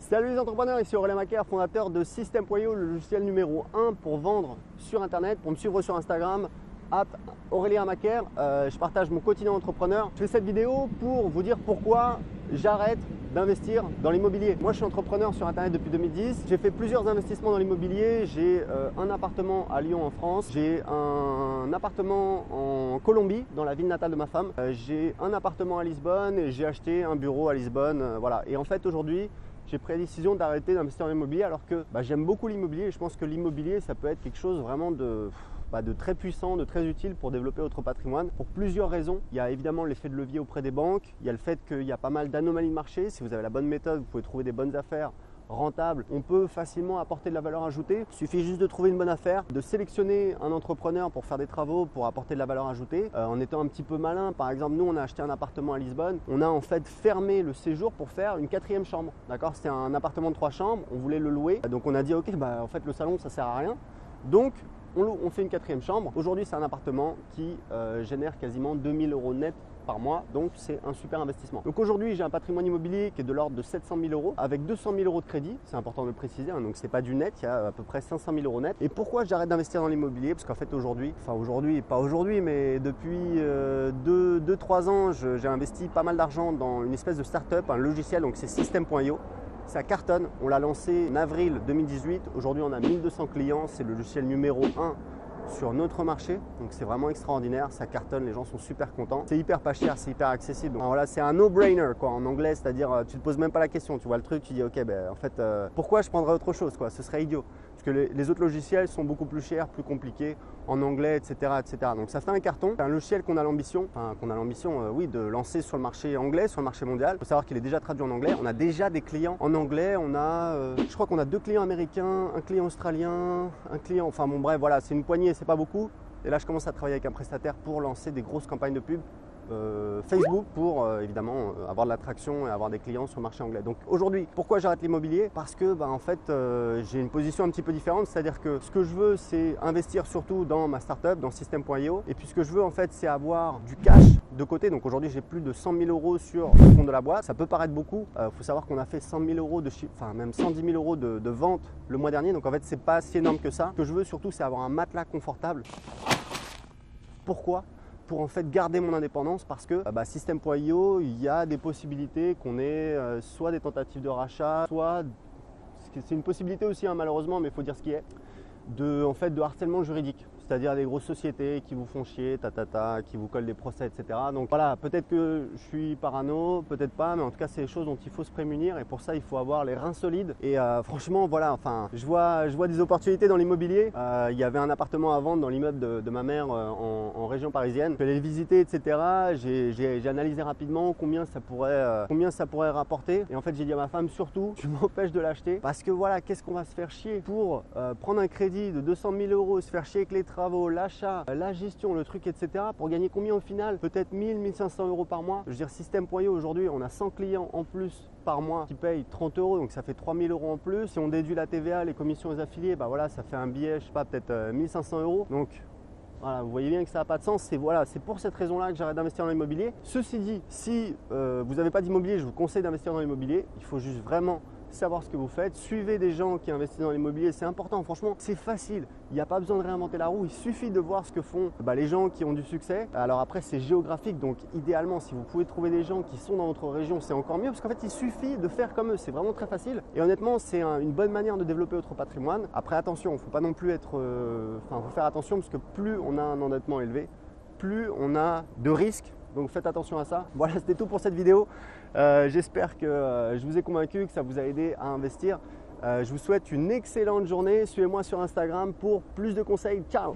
Salut les entrepreneurs, ici Aurélien Macaire, fondateur de System.io, le logiciel numéro 1 pour vendre sur Internet. Pour me suivre sur Instagram, @Aurélien Macaire, je partage mon quotidien entrepreneur. Je fais cette vidéo pour vous dire pourquoi j'arrête d'investir dans l'immobilier. Moi je suis entrepreneur sur Internet depuis 2010. J'ai fait plusieurs investissements dans l'immobilier. J'ai un appartement à Lyon en France. J'ai un appartement en Colombie, dans la ville natale de ma femme. J'ai un appartement à Lisbonne et j'ai acheté un bureau à Lisbonne. Voilà. Et en fait aujourd'hui, j'ai pris la décision d'arrêter d'investir dans l'immobilier alors que j'aime beaucoup l'immobilier et je pense que l'immobilier ça peut être quelque chose vraiment de très puissant, de très utile pour développer votre patrimoine pour plusieurs raisons. Il y a évidemment l'effet de levier auprès des banques, il y a le fait qu'il y a pas mal d'anomalies de marché. Si vous avez la bonne méthode, vous pouvez trouver des bonnes affaires rentables. On peut facilement apporter de la valeur ajoutée. Il suffit juste de trouver une bonne affaire, de sélectionner un entrepreneur pour faire des travaux, pour apporter de la valeur ajoutée en étant un petit peu malin. Par exemple, nous on a acheté un appartement à Lisbonne. On a en fait fermé le séjour pour faire une 4e chambre. D'accord, c'était un appartement de 3 chambres. On voulait le louer. Donc on a dit ok, en fait le salon ça sert à rien. Donc on fait une 4e chambre. Aujourd'hui c'est un appartement qui génère quasiment 2000 € net par mois, donc c'est un super investissement. Donc aujourd'hui j'ai un patrimoine immobilier qui est de l'ordre de 700 000 € avec 200 000 € de crédit, c'est important de le préciser, hein, donc c'est pas du net, il y a à peu près 500 000 € net. Et pourquoi j'arrête d'investir dans l'immobilier? Parce qu'en fait aujourd'hui, mais depuis 2-3 ans, j'ai investi pas mal d'argent dans une espèce de start-up, un logiciel, donc c'est System.io. Ça cartonne, on l'a lancé en avril 2018, aujourd'hui on a 1200 clients, c'est le logiciel numéro 1 sur notre marché, donc c'est vraiment extraordinaire, ça cartonne, les gens sont super contents. C'est hyper pas cher, c'est hyper accessible. Donc, voilà, c'est un no-brainer quoi en anglais, c'est-à-dire tu te poses même pas la question, tu vois le truc, tu dis ok, en fait pourquoi je prendrais autre chose quoi, ce serait idiot. Parce que les autres logiciels sont beaucoup plus chers, plus compliqués, en anglais, etc. Donc ça fait un carton. C'est un logiciel qu'on a l'ambition, de lancer sur le marché anglais, sur le marché mondial. Il faut savoir qu'il est déjà traduit en anglais. On a déjà des clients en anglais. Je crois qu'on a 2 clients américains, un client australien, un client, voilà, c'est une poignée, c'est pas beaucoup. Et là, je commence à travailler avec un prestataire pour lancer des grosses campagnes de pub. Facebook pour évidemment avoir de l'attraction et avoir des clients sur le marché anglais. Donc aujourd'hui, pourquoi j'arrête l'immobilier? Parce que en fait j'ai une position un petit peu différente, c'est-à-dire que ce que je veux c'est investir surtout dans ma startup, dans System.io, et puis ce que je veux en fait c'est avoir du cash de côté. Donc aujourd'hui j'ai plus de 100 000 € sur le compte de la boîte, ça peut paraître beaucoup, faut savoir qu'on a fait 100 000 € de chiffre, même 110 000 € de vente le mois dernier, donc en fait c'est pas si énorme que ça. Ce que je veux surtout c'est avoir un matelas confortable. Pourquoi? Pour en fait garder mon indépendance, parce que System.io, il y a des possibilités qu'on ait soit des tentatives de rachat, soit c'est une possibilité aussi malheureusement, mais il faut dire ce qui est, de harcèlement juridique. C'est-à-dire des grosses sociétés qui vous font chier, qui vous collent des procès, etc. Donc voilà, peut-être que je suis parano, peut-être pas, mais en tout cas c'est des choses dont il faut se prémunir et pour ça il faut avoir les reins solides. Et franchement voilà, je vois des opportunités dans l'immobilier. Il y avait un appartement à vendre dans l'immeuble de ma mère en région parisienne. Je suis allé le visiter, etc. J'ai analysé rapidement combien ça pourrait rapporter. Et en fait j'ai dit à ma femme surtout, tu m'empêches de l'acheter parce que voilà, qu'est-ce qu'on va se faire chier pour prendre un crédit de 200 000 €, se faire chier avec les travaux, l'achat, la gestion, le truc, etc. Pour gagner combien au final? Peut-être 1000-1500 € par mois. Je veux dire, System.io aujourd'hui, on a 100 clients en plus par mois qui payent 30 €, donc ça fait 3000 € en plus. Si on déduit la TVA, les commissions aux affiliés, voilà, ça fait un billet, je sais pas, peut-être 1500 €. Donc voilà, vous voyez bien que ça n'a pas de sens. C'est pour cette raison-là que j'arrête d'investir dans l'immobilier. Ceci dit, si vous n'avez pas d'immobilier, je vous conseille d'investir dans l'immobilier. Il faut juste vraiment savoir ce que vous faites, suivez des gens qui investissent dans l'immobilier, c'est important, franchement c'est facile, il n'y a pas besoin de réinventer la roue, il suffit de voir ce que font les gens qui ont du succès. Alors après c'est géographique, donc idéalement si vous pouvez trouver des gens qui sont dans votre région c'est encore mieux, parce qu'en fait il suffit de faire comme eux, c'est vraiment très facile et honnêtement c'est une bonne manière de développer votre patrimoine. Après attention, il ne faut pas non plus faut faire attention, parce que plus on a un endettement élevé, plus on a de risques. Donc faites attention à ça. Voilà, c'était tout pour cette vidéo. J'espère que je vous ai convaincu, que ça vous a aidé à investir. Je vous souhaite une excellente journée. Suivez-moi sur Instagram pour plus de conseils. Ciao!